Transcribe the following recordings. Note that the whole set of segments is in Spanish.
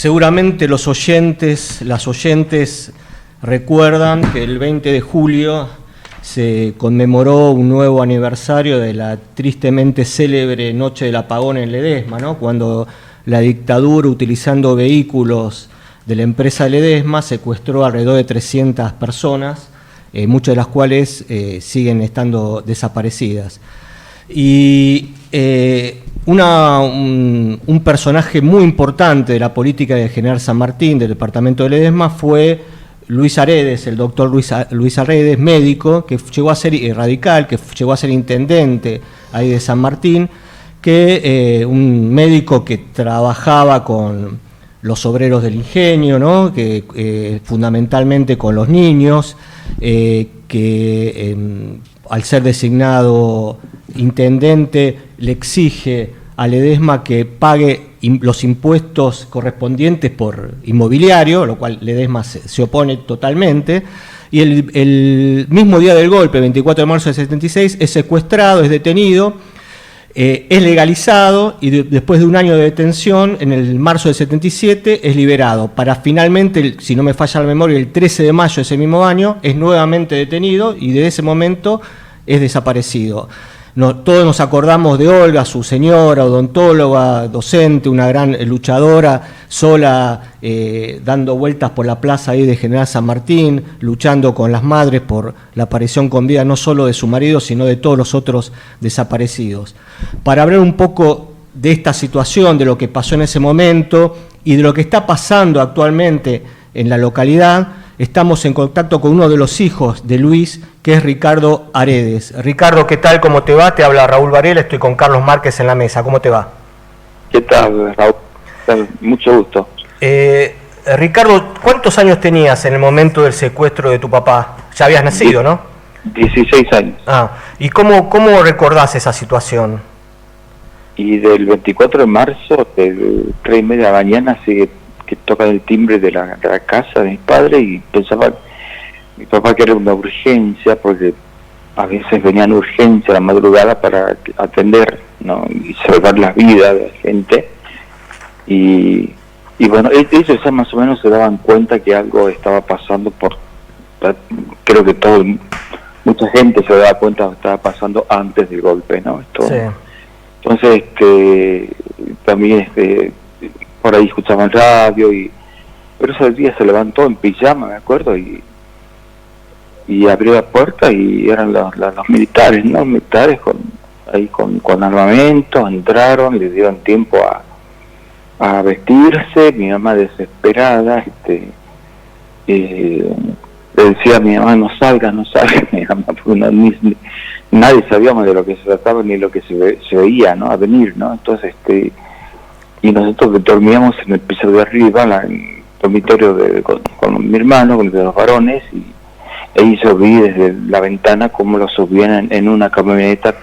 Seguramente los oyentes, las oyentes recuerdan que el 20 de julio se conmemoró un nuevo aniversario de la tristemente célebre Noche del Apagón en Ledesma, ¿no? Cuando la dictadura, utilizando vehículos de la empresa Ledesma, secuestró alrededor de 300 personas, muchas de las cuales siguen estando desaparecidas. Y un personaje muy importante de la política de General San Martín, del departamento de Ledesma, fue Luis Aredes, el doctor Luis Aredes, médico, que llegó a ser radical, que llegó a ser intendente ahí de San Martín, un médico que trabajaba con los obreros del ingenio, ¿no? Fundamentalmente con los niños, al ser designado intendente le exige a Ledesma que pague los impuestos correspondientes por inmobiliario, lo cual Ledesma se opone totalmente, y el mismo día del golpe, 24 de marzo del 76, es secuestrado, es detenido, es legalizado y después de un año de detención, en el marzo del 77, es liberado, para finalmente, si no me falla la memoria, el 13 de mayo de ese mismo año, es nuevamente detenido y desde ese momento es desaparecido. Todos nos acordamos de Olga, su señora, odontóloga, docente, una gran luchadora, sola, dando vueltas por la plaza ahí de General San Martín, luchando con las madres por la aparición con vida no solo de su marido, sino de todos los otros desaparecidos. Para hablar un poco de esta situación, de lo que pasó en ese momento y de lo que está pasando actualmente en la localidad, estamos en contacto con uno de los hijos de Luis, que es Ricardo Aredes. Ricardo, ¿qué tal? ¿Cómo te va? Te habla Raúl Varela, estoy con Carlos Márquez en la mesa. ¿Cómo te va? ¿Qué tal, Raúl? Mucho gusto. Ricardo, ¿cuántos años tenías en el momento del secuestro de tu papá? Ya habías nacido, ¿no? 16 años. ¿Y cómo recordás esa situación? Y del 24 de marzo, del 3:30 de la mañana, sigue que tocan el timbre de la casa de mis padres y pensaba mi papá que era una urgencia, porque a veces venían urgencias a la madrugada para atender, ¿no? Y salvar las vidas de la gente. Y bueno, ellos ya más o menos se daban cuenta que algo estaba pasando creo que mucha gente se daba cuenta que estaba pasando antes del golpe, ¿no? Sí. Entonces, también por ahí escuchaban radio, pero ese día se levantó en pijama, me acuerdo, y abrió la puerta y eran los militares, ¿no? Militares con armamento, entraron, le dieron tiempo a vestirse. Mi mamá desesperada, le decía a mi mamá, no salga, mi mamá, porque nadie sabíamos de lo que se trataba ni lo que se veía, ¿no? A venir, ¿no? Entonces, y nosotros dormíamos en el piso de arriba, en el dormitorio con mi hermano, con los varones, y ahí yo vi desde la ventana cómo lo subían en una camioneta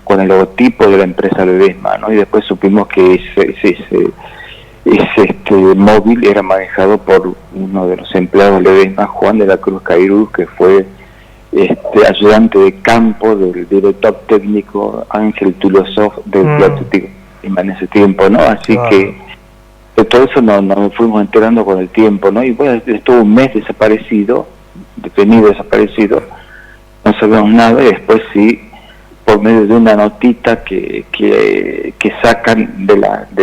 con el logotipo de la empresa Ledesma, ¿no? Y después supimos que ese móvil era manejado por uno de los empleados de Ledesma, Juan de la Cruz Cairuz, que fue ayudante de campo del director técnico Ángel Tulosov del Atlético en ese tiempo, ¿no? Así que de todo eso nos fuimos enterando con el tiempo, ¿no? Y bueno, estuvo un mes desaparecido, detenido, desaparecido, no sabíamos nada, y después sí, por medio de una notita que sacan de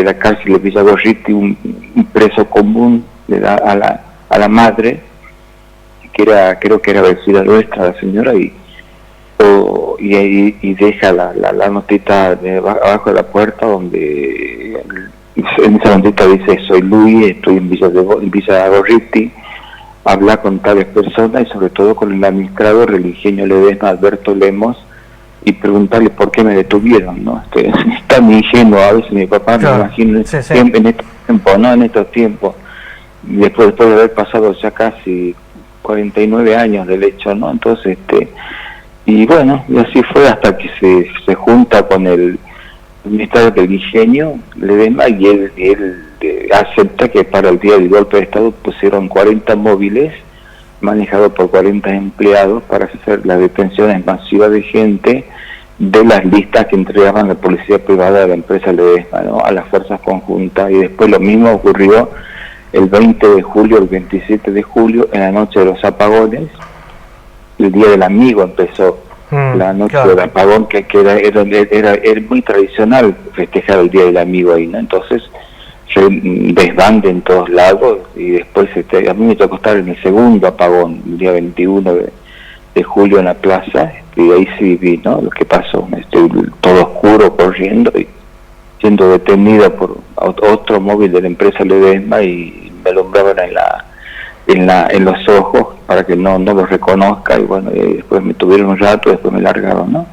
la cárcel de Villagorriti, un preso común le da a la madre, creo que era vecina nuestra, la señora, y deja la notita abajo de la puerta, donde en esa notita dice: soy Luis, estoy en Villagorriti, habla con tales personas y sobre todo con el administrador del ingenio Ledesma, Alberto Lemos, y preguntarle por qué me detuvieron, ¿no? Está muy ingenuo a veces mi papá, claro. Me imagino en estos tiempos, ¿no? En estos tiempos, después de haber pasado ya casi 49 años del hecho, ¿no? Entonces, y bueno, y así fue hasta que se junta con el administrador del ingenio Ledesma, y él acepta que para el día del golpe de Estado pusieron 40 móviles manejados por 40 empleados para hacer las detenciones masivas de gente de las listas que entregaban la policía privada de la empresa Ledesma, ¿no? A las fuerzas conjuntas. Y después lo mismo ocurrió el 20 de julio, el 27 de julio, en la noche de los apagones. El Día del Amigo empezó, la noche del apagón, que era muy tradicional festejar el Día del Amigo ahí, ¿no? Entonces se desbande en todos lados, y después a mí me tocó estar en el segundo apagón, el día 21 de julio en la plaza, y ahí sí vi, ¿no?, lo que pasó. Todo oscuro, corriendo y siendo detenido por otro móvil de la empresa Ledesma, y me alumbraban en los ojos para que no los reconozca, y bueno, y después me tuvieron un rato, después me largaron, ¿no?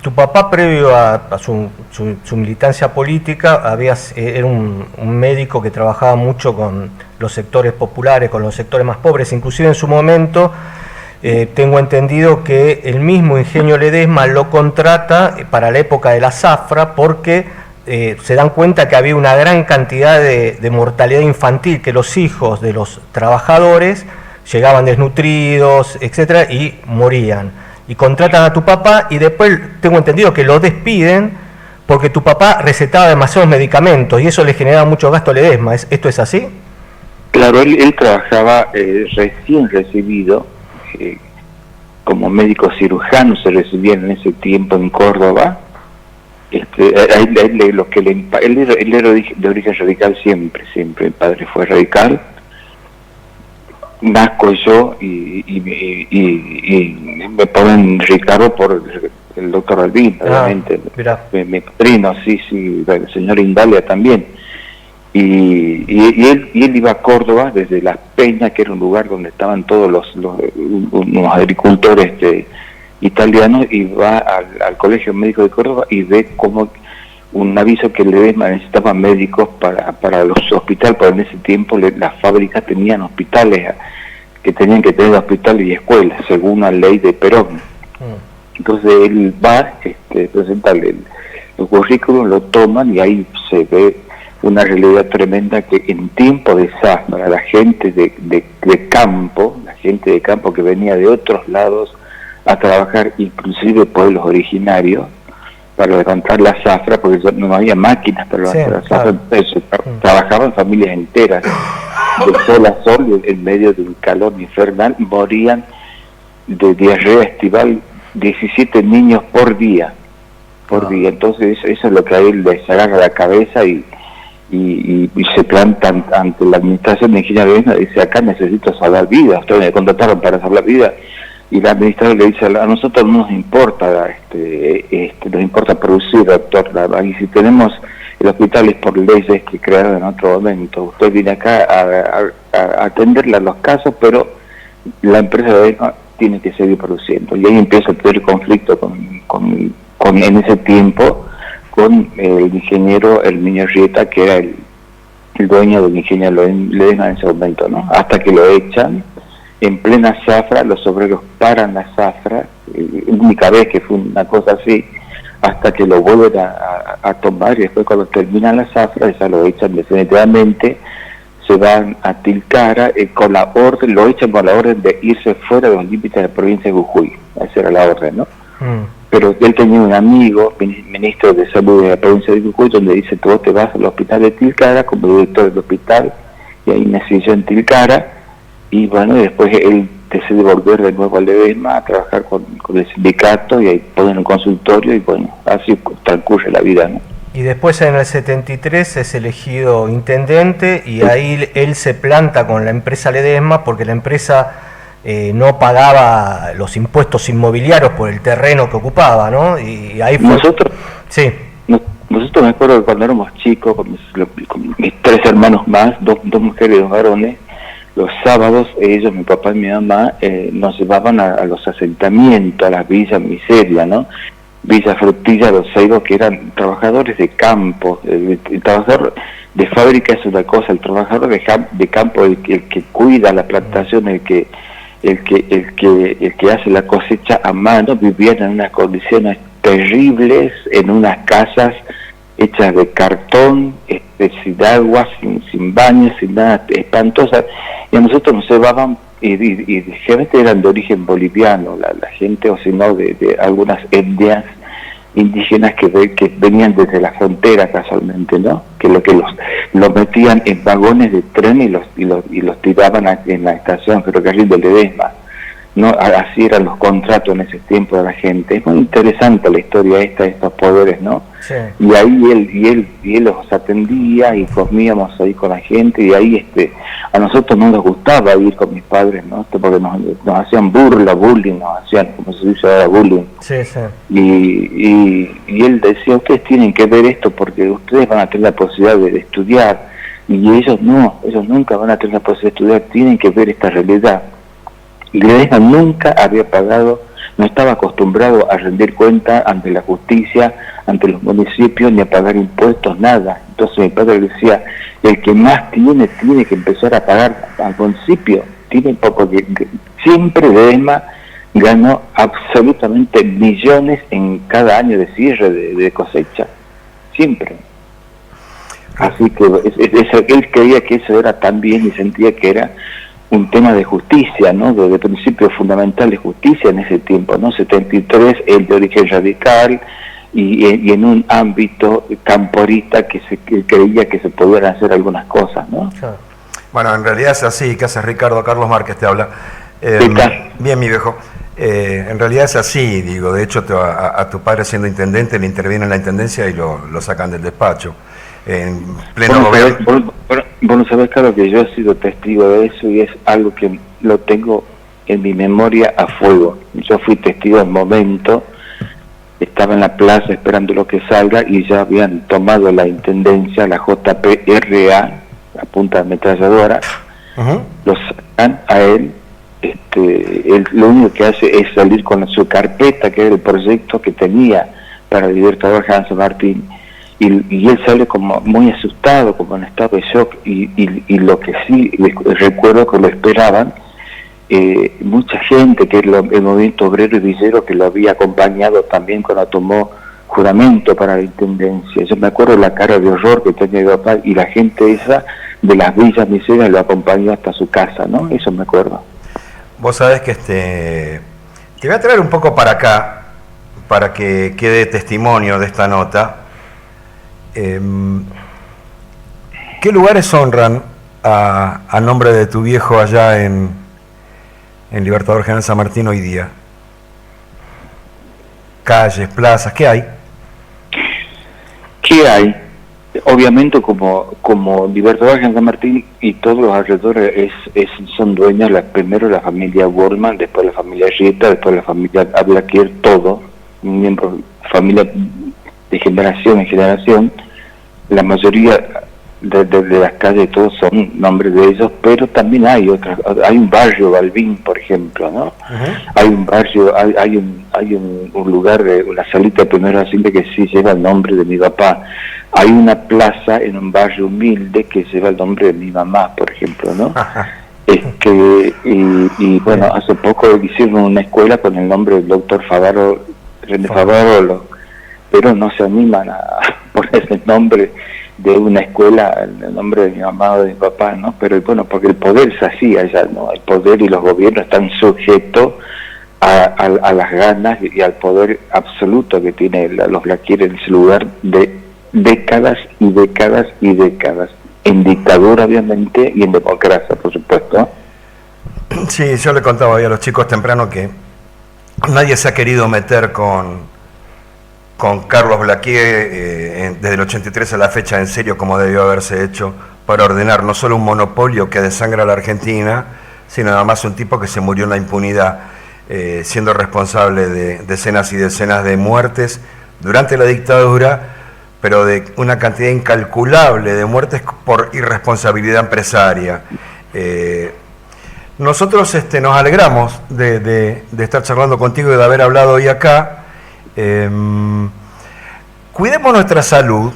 Tu papá, previo a su militancia política, era un médico que trabajaba mucho con los sectores populares, con los sectores más pobres. Inclusive en su momento tengo entendido que el mismo Ingenio Ledesma lo contrata para la época de la zafra, porque se dan cuenta que había una gran cantidad de mortalidad infantil, que los hijos de los trabajadores llegaban desnutridos, etcétera, y morían. Y contratan a tu papá, y después tengo entendido que lo despiden porque tu papá recetaba demasiados medicamentos y eso le generaba mucho gasto a Ledesma. ¿Esto es así? Claro, él trabajaba recién recibido como médico cirujano, se recibía en ese tiempo en Córdoba. Él era de origen radical siempre, el padre fue radical. Nazco yo y me ponen Ricardo por el doctor Albín, obviamente. Mi padrino, sí, el señor Indalia también. Y él iba a Córdoba desde Las Peñas, que era un lugar donde estaban todos unos agricultores italianos, y va al Colegio Médico de Córdoba y ve como un aviso que Ledesma necesitaba médicos para los hospitales, porque en ese tiempo las fábricas tenían hospitales, que tenían que tener hospitales y escuelas, según la ley de Perón. Entonces él va, presenta el currículum, lo toman, y ahí se ve una realidad tremenda, que en tiempo de zafra la gente de campo, que venía de otros lados a trabajar, inclusive pueblos originarios, para levantar la zafra, porque no había máquinas para levantar la zafra. Entonces, trabajaban familias enteras, de sol a sol, en medio de un calor infernal, morían de diarrea estival 17 niños por día. Entonces eso es lo que a él les agarra la cabeza, y se plantan ante la administración de Ingenio Ledesma, dice: acá necesito salvar vidas, ustedes me contrataron para salvar vidas. Y la administradora le dice: a nosotros no nos importa, nos importa producir, doctor, y si tenemos el hospital es por leyes que crearon en otro momento. Usted viene acá a atenderle a los casos, pero la empresa tiene que seguir produciendo. Y ahí empieza a tener conflicto en ese tiempo con el ingeniero Herminio Rieta, que era el dueño del Ingenio Ledesma en ese momento, ¿no? Hasta que lo echan en plena zafra, los obreros paran la zafra, única vez que fue una cosa así, hasta que lo vuelven a tomar, y después cuando terminan la zafra ya lo echan definitivamente. Se van a Tilcara con la orden, lo echan con la orden de irse fuera de los límites de la provincia de Jujuy. Esa era la orden, ¿no? Pero él tenía un amigo, ministro de salud de la provincia de Jujuy, donde dice: tú te vas al hospital de Tilcara como director del hospital, y ahí nació en Tilcara. Y bueno, y después él decide volver de nuevo a Ledesma a trabajar con el sindicato, y ahí ponen un consultorio, y bueno, así transcurre la vida, ¿no? Y después en el 73 es elegido intendente, y ahí él se planta con la empresa Ledesma, porque la empresa no pagaba los impuestos inmobiliarios por el terreno que ocupaba, ¿no? Y ahí fue... Nosotros me acuerdo que cuando éramos chicos, con mis 3 hermanos más, dos mujeres y 2 varones, los sábados ellos, mi papá y mi mamá, nos llevaban a los asentamientos, a las villas miseria, ¿no? Villa Frutilla, Los Ceibos, que eran trabajadores de campo. El trabajador de fábrica es una cosa, el trabajador de campo, el que cuida la plantación, el que hace la cosecha a mano, vivían en unas condiciones terribles, en unas casas hechas de cartón, sin agua, sin baños, sin nada, espantosas. Y a nosotros nos llevaban, y generalmente eran de origen boliviano, la gente, o si no, de algunas etnias indígenas que venían desde la frontera casualmente, ¿no? Que los metían en vagones de tren y los tiraban en la estación ferrocarril de Ledesma, ¿no? Así eran los contratos en ese tiempo de la gente. Es muy interesante la historia de estos poderes, ¿no? Sí. Y ahí él los atendía y comíamos ahí con la gente, y ahí a nosotros no nos gustaba ir con mis padres, ¿no? Porque nos hacían bullying, nos hacían, como se dice ahora, bullying. Sí, sí. Y él decía, ustedes tienen que ver esto porque ustedes van a tener la posibilidad de estudiar, y ellos nunca van a tener la posibilidad de estudiar, tienen que ver esta realidad. Y Ledesma nunca había pagado, no estaba acostumbrado a rendir cuenta ante la justicia, ante los municipios, ni a pagar impuestos, nada. Entonces mi padre decía, el que más tiene que empezar a pagar al municipio, porque siempre Ledesma ganó absolutamente millones en cada año de cierre de cosecha, siempre. Así que él creía que eso era tan bien y sentía que era un tema de justicia, ¿no? De principio fundamental de justicia en ese tiempo, ¿no? 73, el de origen radical, y en un ámbito camporista que creía que se podían hacer algunas cosas, ¿no? Bueno, en realidad es así. ¿Qué haces, Ricardo? Carlos Márquez te habla. Bien, mi viejo. En realidad es así, digo. De hecho, a tu padre siendo intendente le interviene en la intendencia y lo sacan del despacho. En pleno gobierno. Vos no sabés, Carlos, que yo he sido testigo de eso, y es algo que lo tengo en mi memoria a fuego. Yo fui testigo del momento, estaba en la plaza esperando lo que salga, y ya habían tomado la intendencia, la JPRA, la punta de ametralladora. Lo sacan a él. Él lo único que hace es salir con su carpeta, que era el proyecto que tenía para el Libertador Hans Martín, y él sale como muy asustado, como en estado de shock, y lo que sí recuerdo que lo esperaban mucha gente, que es el movimiento obrero y villero, que lo había acompañado también cuando tomó juramento para la intendencia. Yo me acuerdo la cara de horror que tenía mi papá, y la gente esa de las villas miseras lo acompañó hasta su casa, ¿no? Eso me acuerdo. Vos sabés que te voy a traer un poco para acá, para que quede testimonio de esta nota. ¿Qué lugares honran a nombre de tu viejo allá en Libertador General San Martín hoy día? Calles, plazas, ¿qué hay? ¿Qué hay? Obviamente como Libertador General San Martín y todos los alrededores son dueños, primero la familia Bormann, después la familia Rieta, después la familia Ablaquier, todo, miembros, familia de generación en generación. La mayoría de las calles, todos son nombres de ellos, pero también hay otras. Hay un barrio, Balbín, por ejemplo, ¿no? Hay un barrio, hay un lugar, una salita de primero asilo que sí lleva el nombre de mi papá. Hay una plaza en un barrio humilde que lleva el nombre de mi mamá, por ejemplo, ¿no? Y bueno, hace poco hicieron una escuela con el nombre del doctor René Favarolo, pero no se animan a poner el nombre de una escuela, el nombre de mi mamá o de mi papá, ¿no? Pero bueno, porque el poder es así allá, ¿no? El poder y los gobiernos están sujetos a las ganas y al poder absoluto que tiene los Blaquier en ese lugar de décadas y décadas y décadas, en dictadura obviamente y en democracia, por supuesto. Sí, yo le contaba hoy a los chicos temprano que nadie se ha querido meter con Carlos Blaquier desde el 83 a la fecha en serio, como debió haberse hecho, para ordenar no solo un monopolio que desangra a la Argentina, sino además un tipo que se murió en la impunidad, siendo responsable de decenas y decenas de muertes durante la dictadura, pero de una cantidad incalculable de muertes por irresponsabilidad empresaria. Nosotros nos alegramos de estar charlando contigo y de haber hablado hoy acá. Cuidemos nuestra salud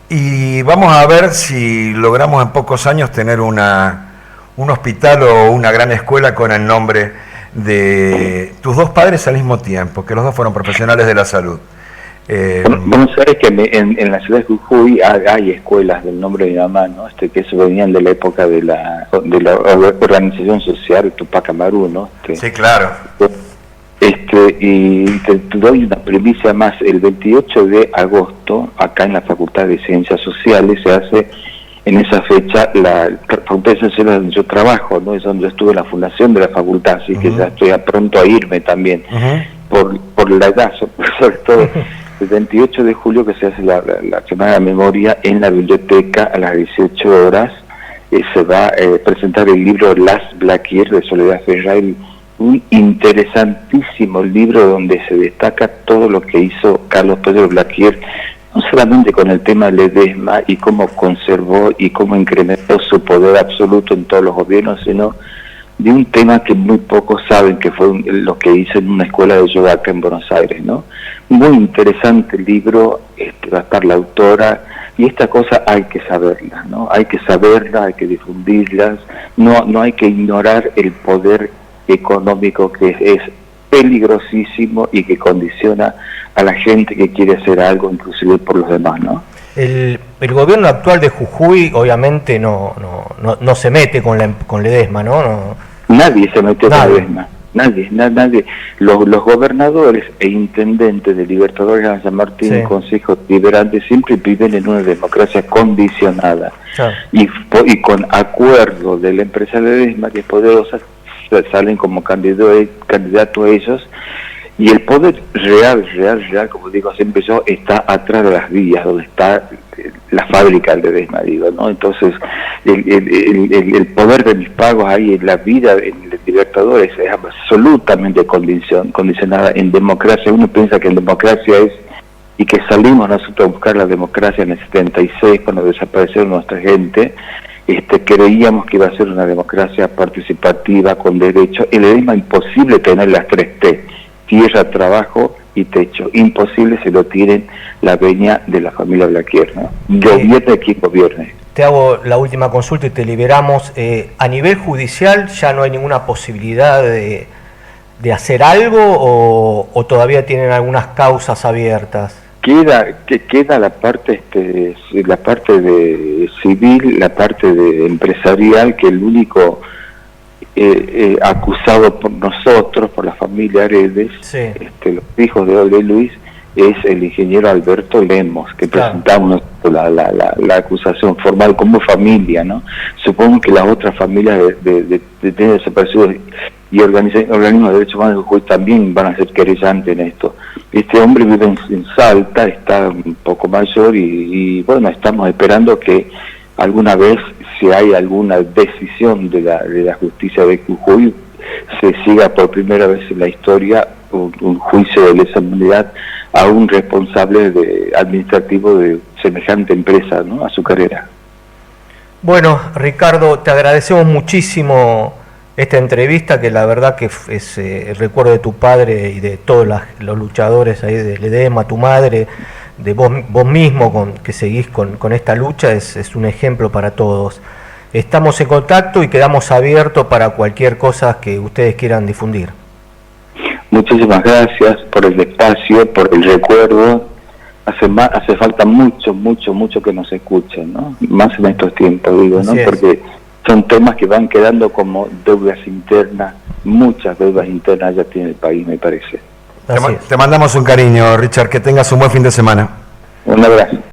y vamos a ver si logramos en pocos años tener un hospital o una gran escuela con el nombre de tus dos padres al mismo tiempo, que los dos fueron profesionales de la salud. Vos sabés que en la ciudad de Jujuy hay escuelas del nombre de mi mamá, ¿no? Que eso venían de la época de la organización social Tupac Amaru, ¿no? Sí, claro. Y te doy una primicia más. El 28 de agosto, acá en la Facultad de Ciencias Sociales, se hace en esa fecha la Facultad de Ciencias donde yo trabajo, ¿no? Es donde yo estuve en la fundación de la facultad, así que ya estoy a pronto a irme también, por la edad, sobre todo. El 28 de julio que se hace la Semana de la Memoria en la biblioteca a las 18 horas, se va a presentar el libro Las Blaquier de Soledad Ferrari, un interesantísimo libro donde se destaca todo lo que hizo Carlos Pedro Blaquier, no solamente con el tema de Ledesma y cómo conservó y cómo incrementó su poder absoluto en todos los gobiernos, sino de un tema que muy pocos saben, que fue lo que hizo en una escuela de yoga acá en Buenos Aires, ¿no? Muy interesante el libro, va a estar la autora, y esta cosa hay que saberla, ¿no? Hay que saberla, hay que difundirlas, no hay que ignorar el poder económico que es peligrosísimo y que condiciona a la gente que quiere hacer algo, inclusive por los demás, ¿no? El gobierno actual de Jujuy obviamente no se mete con Ledesma, ¿no? Nadie se mete con Ledesma, nadie. Los gobernadores e intendentes de Libertadores de San Martín, Consejo Liberante, siempre viven en una democracia condicionada. Y con acuerdo de la empresa Ledesma, que es poderosa, salen como candidato a ellos, y el poder real, como digo siempre yo, está atrás de las vías, donde está la fábrica de Ledesma, digo, ¿no? Entonces, el poder de mis pagos ahí en la vida en Libertadores es absolutamente condicionada en democracia. Uno piensa que en democracia es, y que salimos nosotros a buscar la democracia en el 76, cuando desapareció nuestra gente, creíamos que iba a ser una democracia participativa, con derecho. El Ledesma imposible tener las 3 T, tierra, trabajo y techo. Imposible si lo tienen la veña de la familia Blaquier, ¿no? Gobierne quien gobierne. Te hago la última consulta y te liberamos. A nivel judicial ya no hay ninguna posibilidad de hacer algo, o todavía tienen algunas causas abiertas. Queda la parte de civil, la parte de empresarial, que el único acusado por nosotros, por la familia Aredes, los hijos de Ole Luis, es el ingeniero Alberto Lemos, que presentamos la acusación formal como familia, ¿no? Supongo que las otras familias de desaparecidos y organismos de derechos humanos de Jujuy también van a ser querellantes en esto. Este hombre vive en Salta, está un poco mayor y bueno, estamos esperando que alguna vez, si hay alguna decisión de la justicia de Jujuy, se siga por primera vez en la historia un juicio de lesa humanidad a un responsable administrativo de semejante empresa, ¿no?, azucarera. Bueno, Ricardo, te agradecemos muchísimo esta entrevista, que la verdad que es el recuerdo de tu padre y de todos los luchadores ahí de Ledesma, tu madre, de vos mismo, que seguís con esta lucha, es un ejemplo para todos. Estamos en contacto y quedamos abiertos para cualquier cosa que ustedes quieran difundir. Muchísimas gracias por el espacio, por el recuerdo. Hace falta mucho que nos escuchen, ¿no? Más en estos tiempos, digo, ¿no? Porque son temas que van quedando como deudas internas, muchas deudas internas ya tiene el país, me parece. Te mandamos un cariño, Richard, que tengas un buen fin de semana. Un abrazo.